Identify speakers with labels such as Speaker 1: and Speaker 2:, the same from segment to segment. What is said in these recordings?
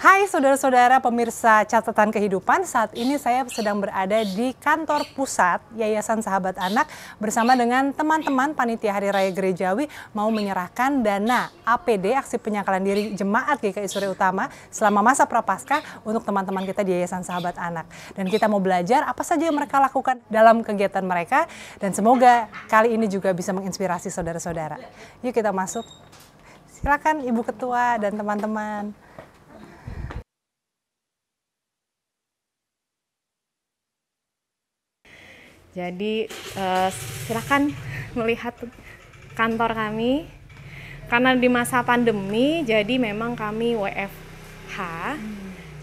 Speaker 1: Hai saudara-saudara pemirsa Catatan Kehidupan, saat ini saya sedang berada di kantor pusat Yayasan Sahabat Anak bersama dengan teman-teman Panitia Hari Raya Gerejawi mau menyerahkan dana APD Aksi Penyakalan Diri Jemaat GKI Surya Utama selama masa Prapaskah untuk teman-teman kita di Yayasan Sahabat Anak. Dan kita mau belajar apa saja yang mereka lakukan dalam kegiatan mereka dan semoga kali ini juga bisa menginspirasi saudara-saudara. Yuk kita masuk. Silakan Ibu Ketua dan teman-teman.
Speaker 2: Jadi silakan melihat kantor kami. Karena di masa pandemi, jadi memang kami WFH.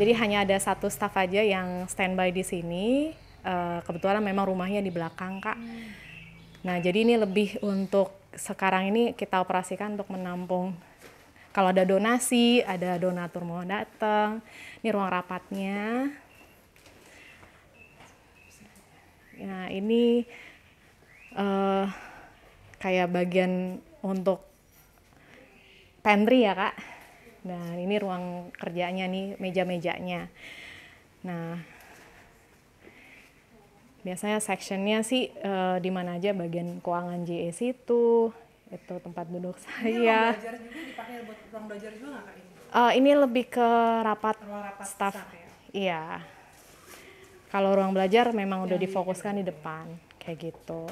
Speaker 2: Jadi hanya ada satu staf aja yang standby di sini. Kebetulan memang rumahnya di belakang, Kak. Nah, jadi ini lebih untuk sekarang ini kita operasikan untuk menampung. Kalau ada donasi, ada donatur mau datang. Ini ruang rapatnya. Nah, ini kayak bagian untuk pantry ya, Kak. Nah, ini ruang kerjanya nih, meja-mejanya. Nah, biasanya sectionnya sih di mana aja, bagian keuangan JS itu tempat duduk saya.
Speaker 1: Ini ruang belajar juga dipakai buat ruang belajar juga nggak, Kak?
Speaker 2: Ini lebih ke rapat staff.
Speaker 1: Ya?
Speaker 2: Iya. Kalau ruang belajar memang udah difokuskan di depan, kayak gitu.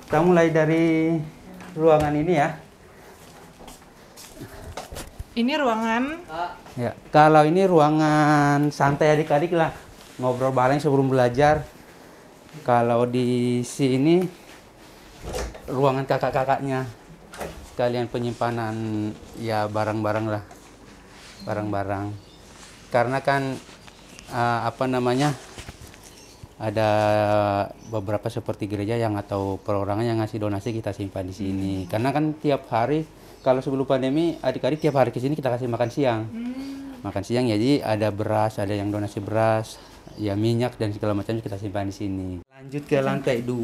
Speaker 3: Kita mulai dari ruangan ini ya.
Speaker 1: Ini ruangan.
Speaker 3: Ya, kalau ini ruangan santai adik-adik lah, ngobrol bareng sebelum belajar. Kalau di sini ruangan kakak-kakaknya, sekalian penyimpanan ya barang-barang lah, barang-barang. Karena kan ada beberapa seperti gereja yang atau perorangan yang ngasih donasi kita simpan di sini. Karena kan tiap hari kalau sebelum pandemi adik-adik tiap hari ke sini kita kasih makan siang. Makan siang jadi ada beras, ada yang donasi beras, ya minyak dan segala macam kita simpan di sini. Lanjut ke lantai 2.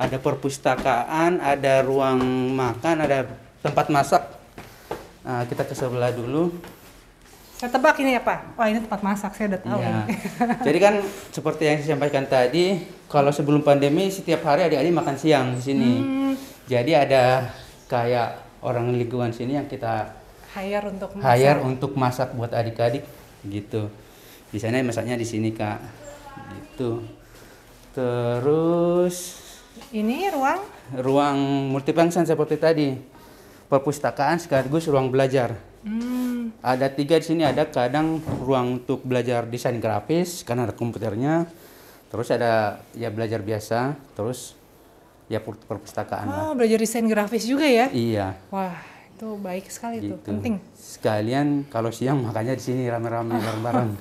Speaker 3: Ada perpustakaan, ada ruang makan, ada tempat masak. Kita ke sebelah dulu.
Speaker 1: Saya tebak ini ya, Pak. Wah, ini tempat masak, saya udah tahu.
Speaker 3: Iya.
Speaker 1: Ini.
Speaker 3: Jadi kan seperti yang saya sampaikan tadi, kalau sebelum pandemi setiap hari adik-adik makan siang di sini. Jadi ada kayak orang lingkungan sini yang kita
Speaker 1: hire
Speaker 3: untuk masak buat adik-adik gitu. Di sana masaknya di sini, Kak. Gitu. Terus
Speaker 1: ini
Speaker 3: ruang multifunction seperti tadi. Perpustakaan sekaligus ruang belajar. Ada 3 di sini, ada kadang ruang untuk belajar desain grafis karena ada komputernya. Terus ada ya belajar biasa, terus ya perpustakaan lah.
Speaker 1: Belajar desain grafis juga ya?
Speaker 3: Iya.
Speaker 1: Wah, itu baik sekali
Speaker 3: Gitu.
Speaker 1: tuh, penting.
Speaker 3: Sekalian kalau siang makanya di sini rame-rame bareng-bareng.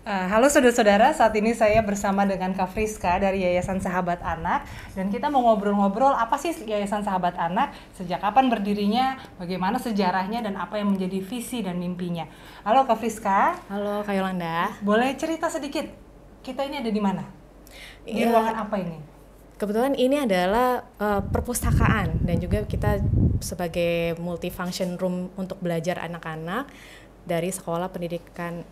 Speaker 1: Halo saudara-saudara, saat ini saya bersama dengan Kak Friska dari Yayasan Sahabat Anak dan kita mau ngobrol-ngobrol apa sih Yayasan Sahabat Anak, sejak kapan berdirinya, bagaimana sejarahnya dan apa yang menjadi visi dan mimpinya. Halo Kak Friska.
Speaker 2: Halo Kak Yolanda.
Speaker 1: Boleh cerita sedikit, kita ini ada di mana? Di ruangan apa ini?
Speaker 2: Kebetulan ini adalah perpustakaan dan juga kita sebagai multifunction room untuk belajar anak-anak dari sekolah pendidikan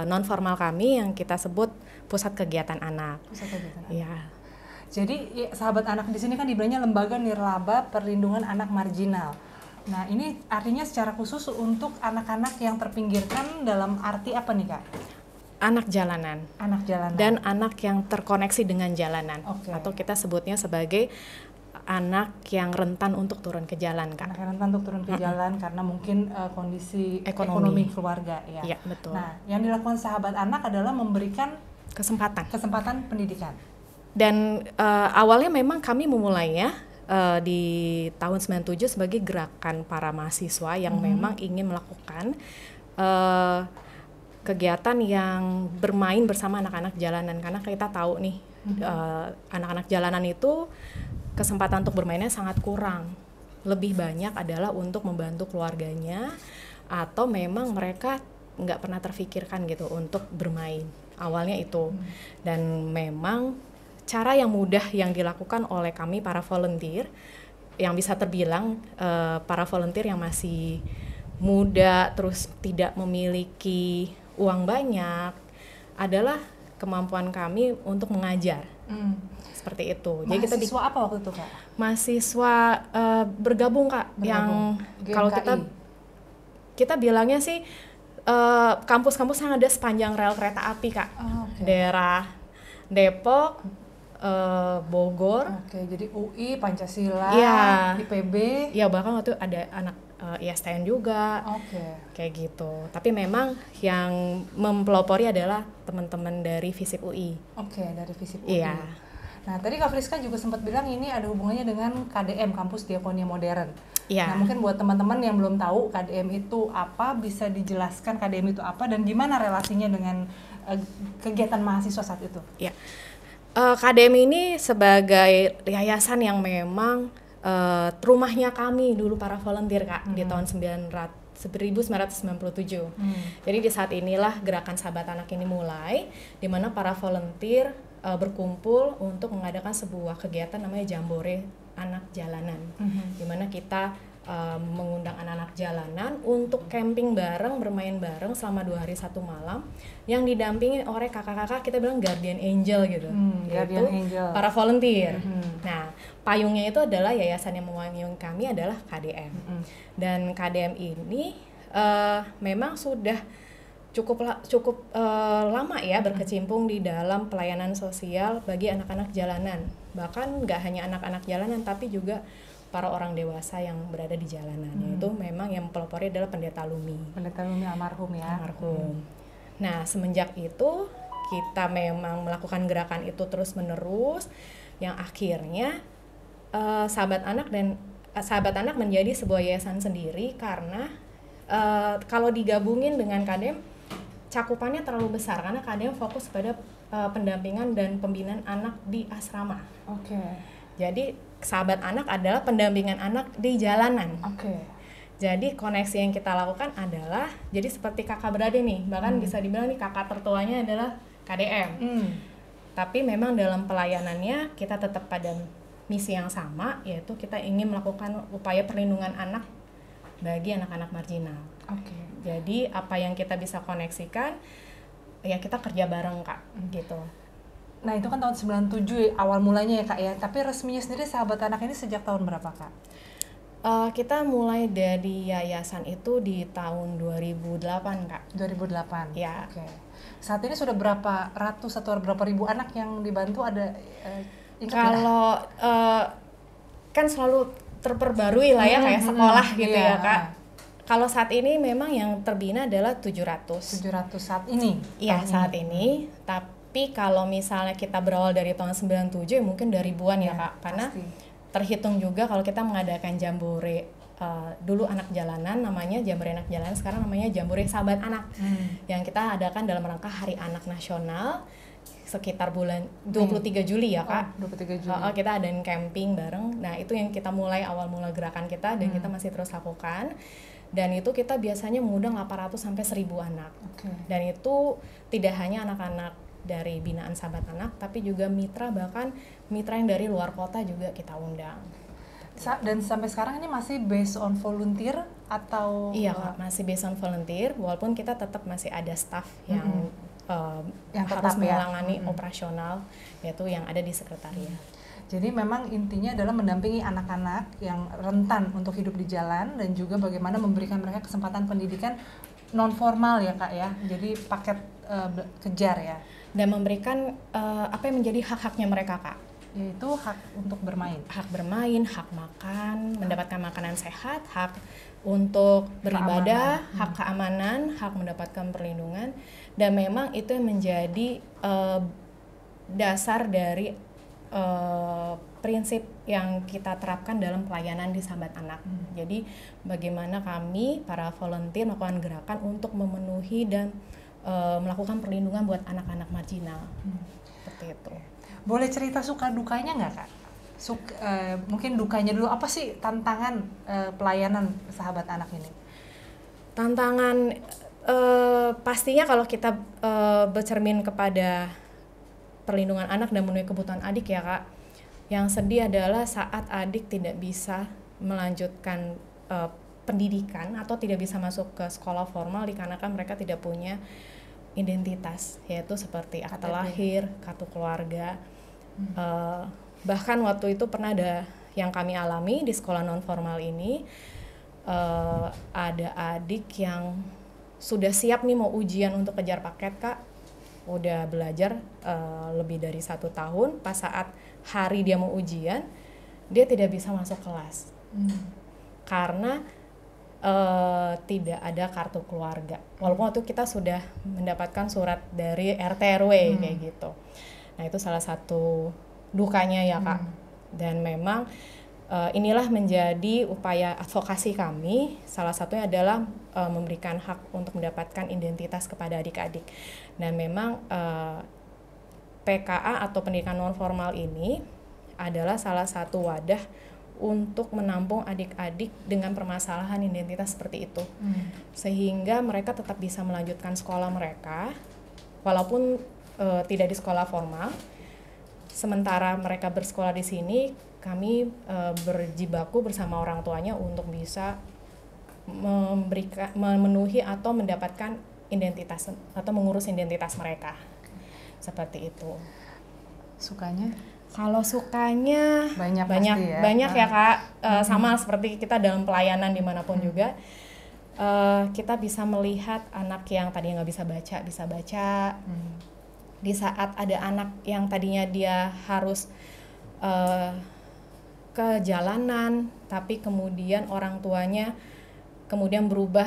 Speaker 2: non-formal kami yang kita sebut Pusat Kegiatan Anak.
Speaker 1: Pusat Kegiatan Anak.
Speaker 2: Iya.
Speaker 1: Jadi ya, Sahabat Anak di sini kan dibilangnya Lembaga Nirlaba Perlindungan Anak Marginal. Nah, ini artinya secara khusus untuk anak-anak yang terpinggirkan dalam arti apa nih, Kak?
Speaker 2: Anak jalanan.
Speaker 1: Anak jalanan.
Speaker 2: Dan anak yang terkoneksi dengan jalanan.
Speaker 1: Okay.
Speaker 2: Atau kita sebutnya sebagai anak yang rentan untuk turun ke jalan, Kak.
Speaker 1: Anak yang rentan untuk turun ke jalan karena mungkin kondisi ekonomi keluarga ya.
Speaker 2: Iya, betul.
Speaker 1: Nah, yang dilakukan Sahabat Anak adalah memberikan
Speaker 2: kesempatan
Speaker 1: pendidikan.
Speaker 2: Dan awalnya memang kami memulainya di tahun 97 sebagai gerakan para mahasiswa yang memang ingin melakukan kegiatan yang bermain bersama anak-anak jalanan, karena kita tahu nih anak-anak jalanan itu kesempatan untuk bermainnya sangat kurang. Lebih banyak adalah untuk membantu keluarganya atau memang mereka nggak pernah terfikirkan gitu untuk bermain. Awalnya itu. Dan memang cara yang mudah yang dilakukan oleh kami para volunteer yang bisa terbilang para volunteer yang masih muda terus tidak memiliki uang banyak adalah kemampuan kami untuk mengajar. Seperti itu. Jadi
Speaker 1: mahasiswa apa waktu itu, Kak?
Speaker 2: Mahasiswa bergabung, Kak. Yang kalau kita bilangnya sih kampus-kampus yang ada sepanjang rel kereta api, Kak. Daerah Depok, Bogor.
Speaker 1: Jadi UI, Pancasila, IPB.
Speaker 2: Ya, bahkan waktu ada anak ISTN juga. Kayak gitu. Tapi memang yang mempelopori adalah teman-teman dari FISIP UI.
Speaker 1: Dari FISIP UI. Iya. Nah, tadi Kak Friska juga sempat bilang ini ada hubungannya dengan KDM, Kampus Diakonia Modern.
Speaker 2: Iya.
Speaker 1: Nah, mungkin buat teman-teman yang belum tahu KDM itu apa, bisa dijelaskan KDM itu apa dan gimana relasinya dengan kegiatan mahasiswa saat itu?
Speaker 2: Iya. KDM ini sebagai yayasan yang memang rumahnya kami dulu para volunteer, Kak, di tahun 1997. Jadi di saat inilah gerakan Sahabat Anak ini mulai, di mana para volunteer berkumpul untuk mengadakan sebuah kegiatan namanya Jambore Anak Jalanan, di mana kita mengundang anak-anak jalanan untuk camping bareng, bermain bareng selama 2 hari 1 malam, yang didampingi oleh kakak-kakak, kita bilang guardian angel gitu,
Speaker 1: guardian angel,
Speaker 2: para volunteer. Nah, payungnya itu adalah yayasan yang mewayung kami adalah KDM. Dan KDM ini memang sudah cukup lama ya berkecimpung di dalam pelayanan sosial bagi anak-anak jalanan. Bahkan nggak hanya anak-anak jalanan, tapi juga para orang dewasa yang berada di jalanan. Yaitu memang yang pelopori adalah Pendeta Lumi.
Speaker 1: Pendeta Lumi almarhum ya.
Speaker 2: Almarhum. Nah, semenjak itu kita memang melakukan gerakan itu terus-menerus, yang akhirnya Sahabat Anak menjadi sebuah yayasan sendiri karena kalau digabungin dengan KDM cakupannya terlalu besar, karena KDM fokus pada pendampingan dan pembinaan anak di asrama. Jadi Sahabat Anak adalah pendampingan anak di jalanan. Jadi koneksi yang kita lakukan adalah, jadi seperti kakak beradik nih, bahkan bisa dibilang nih kakak tertuanya adalah KDM. Tapi memang dalam pelayanannya kita tetap pada misi yang sama, yaitu kita ingin melakukan upaya perlindungan anak bagi anak-anak marginal. Jadi apa yang kita bisa koneksikan, ya kita kerja bareng, Kak, gitu.
Speaker 1: Nah, itu kan tahun 97 awal mulanya ya, Kak ya. Tapi resminya sendiri Sahabat Anak ini sejak tahun berapa, Kak?
Speaker 2: Kita mulai dari yayasan itu di tahun 2008, Kak.
Speaker 1: 2008?
Speaker 2: Ya.
Speaker 1: Saat ini sudah berapa ratus atau berapa ribu anak yang dibantu, ada
Speaker 2: kalau kan selalu terperbarui lah ya, kayak sekolah gitu ya, Kak. Kalau saat ini memang yang terbina adalah 700
Speaker 1: saat ini?
Speaker 2: Iya, saat ini. Tapi kalau misalnya kita berawal dari tahun 97 ya mungkin 2 ribuan ya, Kak. Karena terhitung juga kalau kita mengadakan Jambore dulu anak jalanan, namanya Jambore Anak Jalanan, sekarang namanya Jambore Sahabat Anak. Yang kita adakan dalam rangka Hari Anak Nasional sekitar bulan 23 Juli ya, Kak.
Speaker 1: 23 Juli.
Speaker 2: Kita adain camping bareng. Nah, itu yang kita mulai awal mula gerakan kita dan kita masih terus lakukan. Dan itu kita biasanya mengundang 800 sampai 1000 anak. Dan itu tidak hanya anak-anak dari binaan Sahabat Anak, tapi juga mitra, bahkan mitra yang dari luar kota juga kita undang.
Speaker 1: Dan sampai sekarang ini masih based on volunteer atau?
Speaker 2: Iya, Kak, masih based on volunteer, walaupun kita tetap masih ada staff yang harus menangani operasional, yaitu yang ada di sekretariat.
Speaker 1: Jadi memang intinya adalah mendampingi anak-anak yang rentan untuk hidup di jalan dan juga bagaimana memberikan mereka kesempatan pendidikan non formal ya, Kak ya. Jadi paket kejar ya.
Speaker 2: Dan memberikan apa yang menjadi hak-haknya mereka, Kak.
Speaker 1: Yaitu hak untuk bermain.
Speaker 2: Hak bermain, hak makan, mendapatkan makanan sehat, hak untuk beribadah, hak keamanan, hak mendapatkan perlindungan. Dan memang itu yang menjadi dasar dari prinsip yang kita terapkan dalam pelayanan di Sahabat Anak. Jadi bagaimana kami para volunteer melakukan gerakan untuk memenuhi dan melakukan perlindungan buat anak-anak marginal. Seperti itu.
Speaker 1: Boleh cerita suka dukanya nggak, Kak? Mungkin dukanya dulu, apa sih tantangan pelayanan Sahabat Anak ini?
Speaker 2: Tantangan pastinya kalau kita bercermin kepada perlindungan anak dan memenuhi kebutuhan adik ya, Kak. Yang sedih adalah saat adik tidak bisa melanjutkan pendidikan atau tidak bisa masuk ke sekolah formal dikarenakan mereka tidak punya identitas, yaitu seperti akta lahir, kartu keluarga. Bahkan waktu itu pernah ada yang kami alami di sekolah non formal ini, ada adik yang sudah siap nih mau ujian untuk kejar paket Kak, udah belajar lebih dari 1 tahun, pas saat hari dia mau ujian dia tidak bisa masuk kelas karena tidak ada kartu keluarga. Walaupun waktu kita sudah mendapatkan surat dari RT RW kayak gitu. Nah itu salah satu dukanya ya Kak. Dan memang inilah menjadi upaya advokasi kami. Salah satunya adalah memberikan hak untuk mendapatkan identitas kepada adik-adik. Dan memang PKA atau pendidikan non formal ini adalah salah satu wadah untuk menampung adik-adik dengan permasalahan identitas seperti itu, sehingga mereka tetap bisa melanjutkan sekolah mereka walaupun tidak di sekolah formal. Sementara mereka bersekolah di sini, kami berjibaku bersama orang tuanya untuk bisa memenuhi atau mendapatkan identitas atau mengurus identitas mereka, seperti itu.
Speaker 1: Sukanya?
Speaker 2: Kalau sukanya banyak ya Kak, sama seperti kita dalam pelayanan dimanapun juga, kita bisa melihat anak yang tadinya nggak bisa baca. Di saat ada anak yang tadinya dia harus ke jalanan, tapi kemudian orang tuanya kemudian berubah,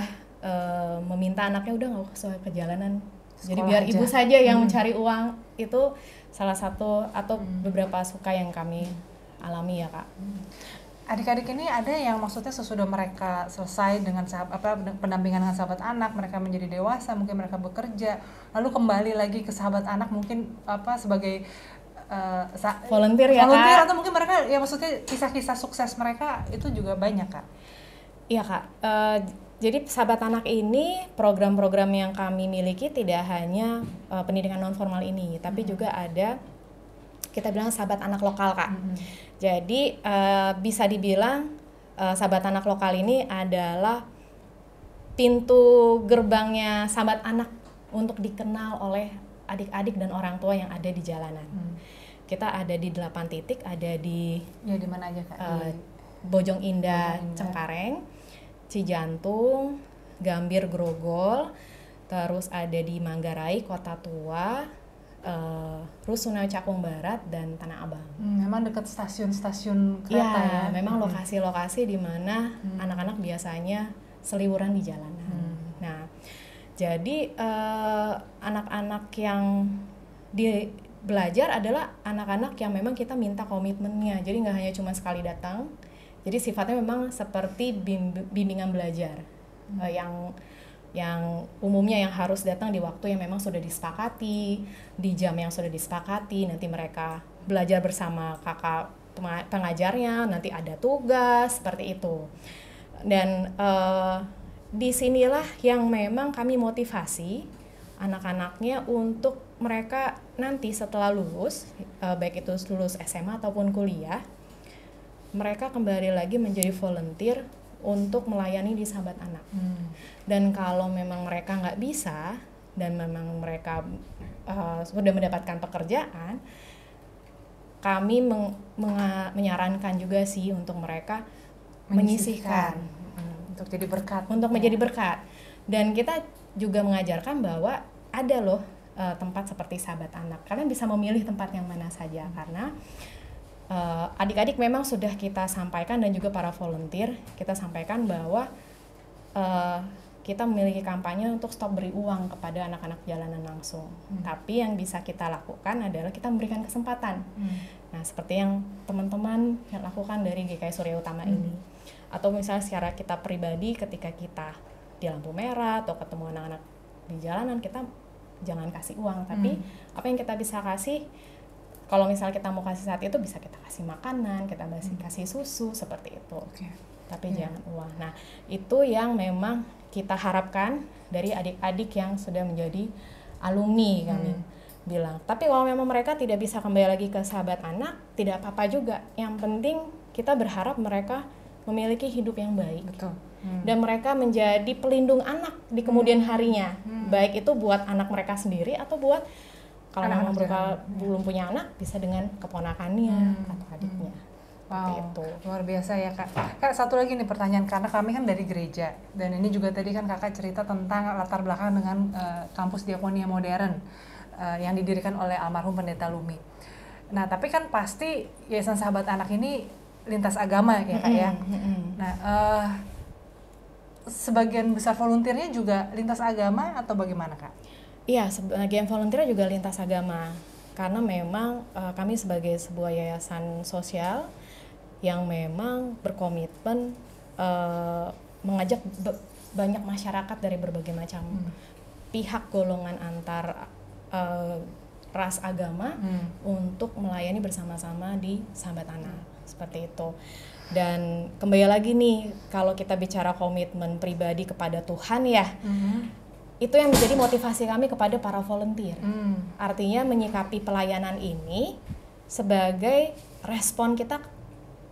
Speaker 2: meminta anaknya udah nggak usah ke jalanan, jadi biar aja ibu saja yang mencari uang. Itu salah satu atau beberapa suka yang kami alami ya Kak.
Speaker 1: Adik-adik ini ada yang maksudnya sesudah mereka selesai dengan pendampingan dengan sahabat anak, mereka menjadi dewasa, mungkin mereka bekerja, lalu kembali lagi ke sahabat anak mungkin sebagai
Speaker 2: volunteer ya Kak.
Speaker 1: Atau mungkin mereka ya maksudnya kisah-kisah sukses mereka itu juga banyak Kak.
Speaker 2: Iya Kak. Jadi sahabat anak ini program-program yang kami miliki tidak hanya pendidikan non formal ini, tapi juga ada kita bilang sahabat anak lokal Kak. Jadi bisa dibilang sahabat anak lokal ini adalah pintu gerbangnya sahabat anak untuk dikenal oleh adik-adik dan orang tua yang ada di jalanan. Kita ada di 8 titik, ada di
Speaker 1: di mana aja Kak?
Speaker 2: Bojong Indah, Cengkareng, Cijantung, Gambir, Grogol, terus ada di Manggarai, Kota Tua, Rusunawa, Cakung Barat, dan Tanah Abang.
Speaker 1: Memang dekat stasiun-stasiun kereta ya?
Speaker 2: Memang lokasi-lokasi di mana anak-anak biasanya seliburan di jalanan. Nah, jadi anak-anak yang belajar adalah anak-anak yang memang kita minta komitmennya. Jadi nggak hanya cuma sekali datang. Jadi sifatnya memang seperti bimbingan belajar yang umumnya yang harus datang di waktu yang memang sudah disepakati, di jam yang sudah disepakati. Nanti mereka belajar bersama kakak pengajarnya, nanti ada tugas seperti itu. Dan disinilah yang memang kami motivasi anak-anaknya untuk mereka nanti setelah lulus, baik itu lulus SMA ataupun kuliah, mereka kembali lagi menjadi volunteer untuk melayani di sahabat anak. Dan kalau memang mereka nggak bisa dan memang mereka sudah mendapatkan pekerjaan, kami menyarankan juga sih untuk mereka menyisihkan
Speaker 1: untuk jadi berkat.
Speaker 2: Untuk menjadi berkat. Dan kita juga mengajarkan bahwa ada loh tempat seperti sahabat anak. Kalian bisa memilih tempat yang mana saja karena adik-adik memang sudah kita sampaikan dan juga para volunteer kita sampaikan bahwa kita memiliki kampanye untuk stop beri uang kepada anak-anak jalanan langsung. Tapi yang bisa kita lakukan adalah kita memberikan kesempatan. Nah, seperti yang teman-teman yang lakukan dari GKI Surya Utama ini. Atau misalnya secara kita pribadi ketika kita di lampu merah atau ketemu anak-anak di jalanan, kita jangan kasih uang, tapi apa yang kita bisa kasih. Kalau misal kita mau kasih saat itu bisa kita kasih makanan, kita kasih susu seperti itu. Tapi jangan uang. Nah, itu yang memang kita harapkan dari adik-adik yang sudah menjadi alumni kami. bilang. Tapi kalau memang mereka tidak bisa kembali lagi ke sahabat anak, tidak apa-apa juga. Yang penting kita berharap mereka memiliki hidup yang baik.
Speaker 1: Betul.
Speaker 2: Dan mereka menjadi pelindung anak di kemudian harinya. Baik itu buat anak mereka sendiri atau buat kalau memang mereka belum punya anak, bisa dengan keponakannya atau adiknya.
Speaker 1: Wow,
Speaker 2: Itu.
Speaker 1: luar biasa ya Kak. Kak, satu lagi nih pertanyaan, karena kami kan dari gereja, dan ini juga tadi kan Kakak cerita tentang latar belakang dengan kampus Diakonia Modern yang didirikan oleh almarhum Pendeta Lumi. Nah, tapi kan pasti Yayasan Sahabat Anak ini lintas agama ya Kak ya. Nah, sebagian besar volunteernya juga lintas agama atau bagaimana Kak?
Speaker 2: Iya, sebagian volunteer juga lintas agama. Karena memang kami sebagai sebuah yayasan sosial yang memang berkomitmen mengajak banyak masyarakat dari berbagai macam pihak golongan antar ras agama untuk melayani bersama-sama di Sahabat Anak, seperti itu. Dan kembali lagi nih, kalau kita bicara komitmen pribadi kepada Tuhan ya, itu yang menjadi motivasi kami kepada para volunteer. Artinya menyikapi pelayanan ini sebagai respon kita,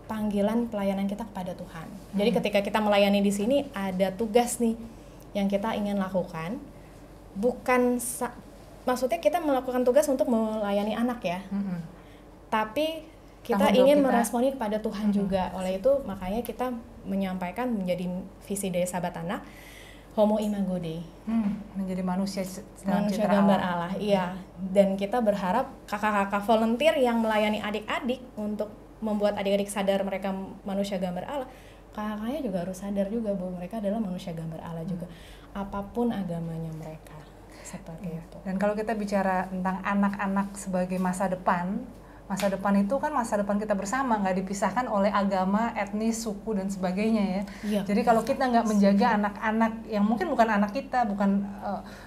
Speaker 2: panggilan pelayanan kita kepada Tuhan. Jadi ketika kita melayani di sini ada tugas nih yang kita ingin lakukan, bukan maksudnya kita melakukan tugas untuk melayani anak ya, tapi kita ingin meresponi kepada Tuhan juga. Oleh itu makanya kita menyampaikan menjadi visi dari Sahabat Anak, Homo Imago Dei,
Speaker 1: menjadi manusia
Speaker 2: gambar Allah. Iya. Dan kita berharap kakak-kakak volunteer yang melayani adik-adik untuk membuat adik-adik sadar mereka manusia gambar Allah, kakak-kakaknya juga harus sadar juga bahwa mereka adalah manusia gambar Allah juga, apapun agamanya mereka, seperti itu.
Speaker 1: Dan kalau kita bicara tentang anak-anak sebagai masa depan itu kan masa depan kita bersama, nggak dipisahkan oleh agama, etnis, suku dan sebagainya ya.
Speaker 2: Iya.
Speaker 1: Jadi kalau kita nggak menjaga anak-anak yang mungkin bukan anak kita, bukan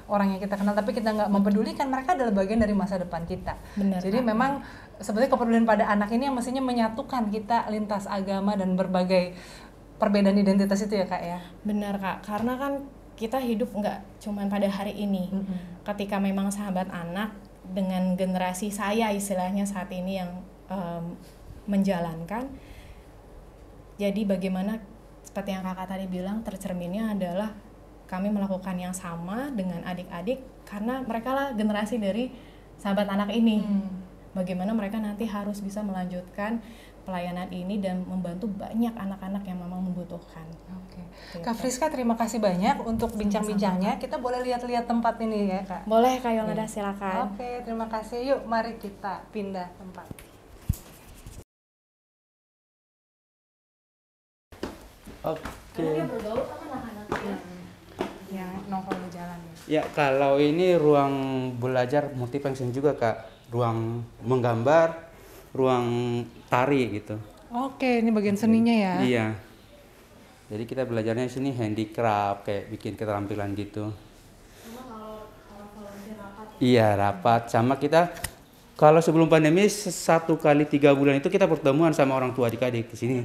Speaker 1: orang yang kita kenal, tapi kita nggak mempedulikan, mereka adalah bagian dari masa depan kita.
Speaker 2: Benar,
Speaker 1: jadi
Speaker 2: Kak.
Speaker 1: memang sebetulnya kepedulian pada anak ini yang mestinya menyatukan kita lintas agama dan berbagai perbedaan identitas itu ya Kak ya.
Speaker 2: Benar Kak, karena kan kita hidup nggak cuman pada hari ini. Ketika memang Sahabat Anak dengan generasi saya istilahnya saat ini yang menjalankan, jadi bagaimana seperti yang kakak tadi bilang, tercerminnya adalah kami melakukan yang sama dengan adik-adik karena mereka lah generasi dari Sahabat Anak ini. Bagaimana mereka nanti harus bisa melanjutkan pelayanan ini dan membantu banyak anak-anak yang memang membutuhkan.
Speaker 1: Oke. Kak Friska, terima kasih banyak untuk bincang-bincangnya. Kita boleh lihat-lihat tempat ini ya Kak?
Speaker 2: Boleh Kak Yolanda, silakan.
Speaker 1: Oke, terima kasih. Yuk, mari kita pindah tempat.
Speaker 3: Oke.
Speaker 2: Bergaul sama anak-anaknya.
Speaker 1: Yang nongkrong di jalan.
Speaker 3: Ya, kalau ini ruang belajar multifunction juga Kak. Ruang menggambar, ruang tari gitu.
Speaker 1: Oke, ini bagian seninya ya.
Speaker 3: Iya. Jadi kita belajarnya di sini handicraft, kayak bikin keterampilan gitu.
Speaker 2: Sama kalau volunteer rapat.
Speaker 3: Iya, rapat. Sama kita kalau sebelum pandemi 1 kali 3 bulan itu kita pertemuan sama orang tua adik-adik di sini.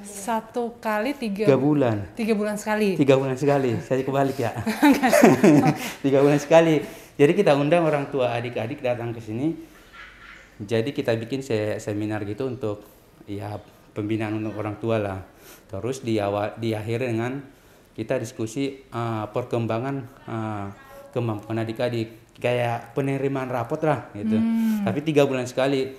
Speaker 1: 1 kali 3
Speaker 3: bulan.
Speaker 1: 3 bulan sekali.
Speaker 3: 3 bulan sekali. Saya kebalik ya. 3 bulan sekali. Jadi kita undang orang tua adik-adik datang ke sini. Jadi kita bikin seminar gitu untuk ya pembinaan untuk orang tua lah. Terus diakhiri dengan kita diskusi perkembangan kemampuan adik-adik, kayak penerimaan rapot lah gitu. Tapi 3 bulan sekali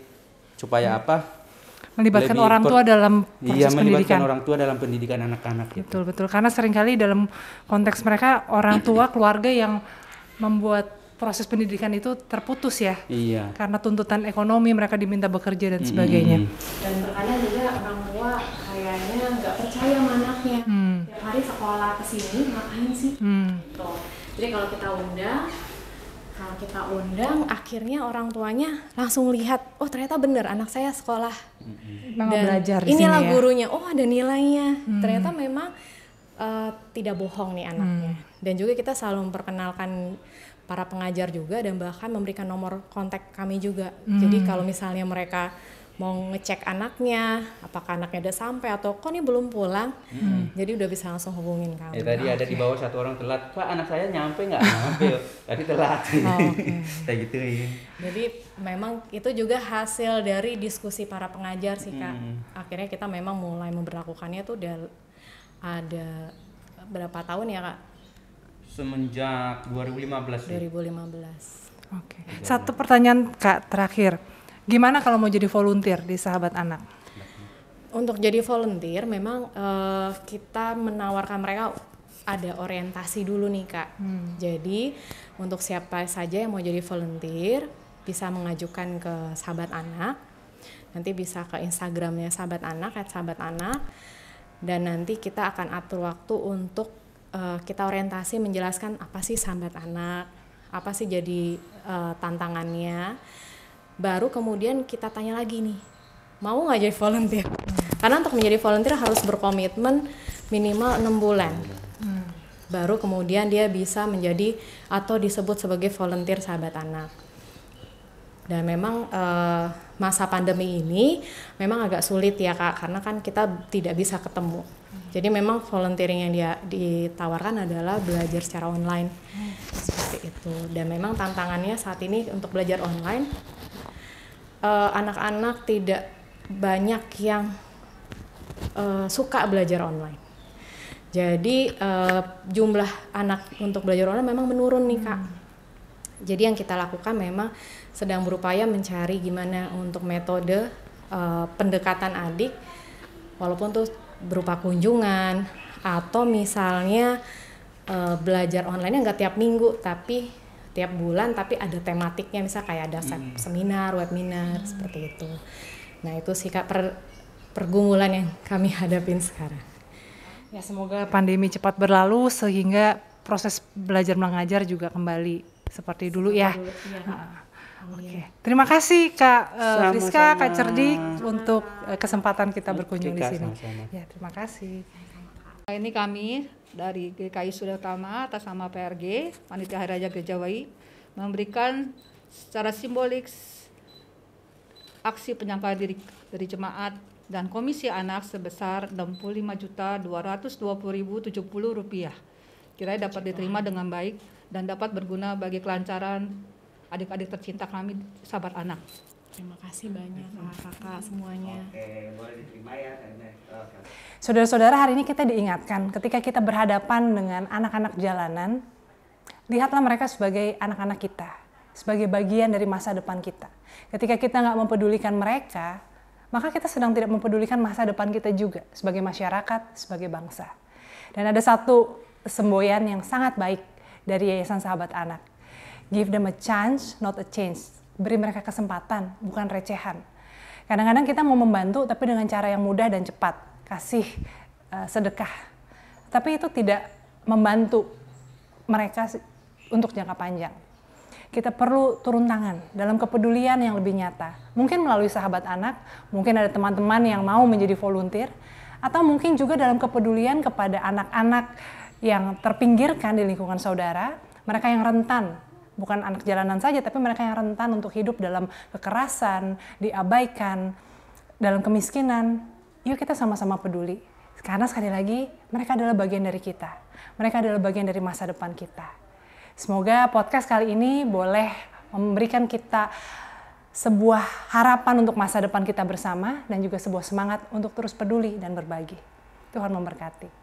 Speaker 3: supaya apa?
Speaker 1: Melibatkan orang tua dalam proses pendidikan.
Speaker 3: Melibatkan orang tua dalam pendidikan anak-anak gitu.
Speaker 1: Betul, karena seringkali dalam konteks mereka orang tua keluarga yang membuat proses pendidikan itu terputus ya.
Speaker 3: Iya.
Speaker 1: Karena tuntutan ekonomi mereka diminta bekerja dan sebagainya.
Speaker 2: Dan terkadang juga orang tua kayaknya nggak percaya sama anaknya. Tiap hari sekolah kesini ngapain sih? Gitu. Jadi kalau kita undang, akhirnya orang tuanya langsung lihat, oh ternyata benar anak saya sekolah.
Speaker 1: Memang
Speaker 2: Dan
Speaker 1: belajar di sini
Speaker 2: inilah
Speaker 1: ya.
Speaker 2: gurunya, oh ada nilainya. Ternyata memang tidak bohong nih anaknya. Dan juga kita selalu memperkenalkan para pengajar juga dan bahkan memberikan nomor kontak kami juga. Jadi kalau misalnya mereka mau ngecek anaknya, apakah anaknya udah sampai atau kok nih belum pulang. Jadi udah bisa langsung hubungin kami.
Speaker 3: Tadi ada di bawah satu orang telat, Pak anak saya nyampe nggak? Nyampe, tadi telat. Kayak gitu ya.
Speaker 2: Jadi memang itu juga hasil dari diskusi para pengajar sih Kak. Akhirnya kita memang mulai memberlakukannya tuh udah ada berapa tahun ya Kak?
Speaker 3: Semenjak 2015 sih.
Speaker 2: 2015.
Speaker 1: Oke. Satu pertanyaan Kak terakhir. Gimana kalau mau jadi volunteer di Sahabat Anak?
Speaker 2: Untuk jadi volunteer memang kita menawarkan mereka ada orientasi dulu nih Kak. Jadi untuk siapa saja yang mau jadi volunteer bisa mengajukan ke Sahabat Anak. Nanti bisa ke Instagramnya Sahabat Anak @sahabatanak. Dan nanti kita akan atur waktu untuk kita orientasi menjelaskan apa sih Sahabat Anak, apa sih jadi tantangannya. Baru kemudian kita tanya lagi nih, mau nggak jadi volunteer? Karena untuk menjadi volunteer harus berkomitmen minimal 6 bulan. Baru kemudian dia bisa menjadi atau disebut sebagai volunteer Sahabat Anak. Dan memang masa pandemi ini memang agak sulit ya Kak, karena kan kita tidak bisa ketemu. Jadi memang volunteering yang dia ditawarkan adalah belajar secara online. Seperti itu. Dan memang tantangannya saat ini untuk belajar online, anak-anak tidak banyak yang suka belajar online. Jadi jumlah anak untuk belajar online memang menurun nih Kak. Jadi yang kita lakukan memang sedang berupaya mencari gimana untuk metode pendekatan adik, walaupun tuh berupa kunjungan atau misalnya belajar online nggak tiap minggu tapi tiap bulan, tapi ada tematiknya, misal kayak ada seminar, webinar seperti itu. Nah itu sih Kak pergumulan yang kami hadapin sekarang.
Speaker 1: Ya semoga pandemi cepat berlalu sehingga proses belajar mengajar juga kembali seperti dulu ya. Oke. Terima kasih Kak Friska, Kak Cerdik untuk kesempatan kita berkunjung di sini. Ya, terima kasih.
Speaker 4: Ini kami dari GKI Surya Utama atas nama PRG Panitia Hari Raya Gerejawi memberikan secara simbolik aksi penyangkalan diri dari jemaat dan Komisi Anak sebesar Rp65.220.070. Kiranya dapat diterima dengan baik dan dapat berguna bagi kelancaran adik-adik tercinta kami, Sahabat Anak.
Speaker 2: Terima kasih banyak kakak semuanya.
Speaker 3: Oke, boleh diterima ya.
Speaker 1: Saudara-saudara, hari ini kita diingatkan ketika kita berhadapan dengan anak-anak jalanan, lihatlah mereka sebagai anak-anak kita, sebagai bagian dari masa depan kita. Ketika kita nggak mempedulikan mereka, maka kita sedang tidak mempedulikan masa depan kita juga sebagai masyarakat, sebagai bangsa. Dan ada satu semboyan yang sangat baik dari Yayasan Sahabat Anak. Give them a chance, not a change. Beri mereka kesempatan, bukan recehan. Kadang-kadang kita mau membantu, tapi dengan cara yang mudah dan cepat. Kasih sedekah. Tapi itu tidak membantu mereka untuk jangka panjang. Kita perlu turun tangan dalam kepedulian yang lebih nyata. Mungkin melalui Sahabat Anak, mungkin ada teman-teman yang mau menjadi volunteer, atau mungkin juga dalam kepedulian kepada anak-anak yang terpinggirkan di lingkungan saudara, mereka yang rentan, bukan anak jalanan saja, tapi mereka yang rentan untuk hidup dalam kekerasan, diabaikan, dalam kemiskinan. Yuk kita sama-sama peduli. Karena sekali lagi, mereka adalah bagian dari kita. Mereka adalah bagian dari masa depan kita. Semoga podcast kali ini boleh memberikan kita sebuah harapan untuk masa depan kita bersama dan juga sebuah semangat untuk terus peduli dan berbagi. Tuhan memberkati.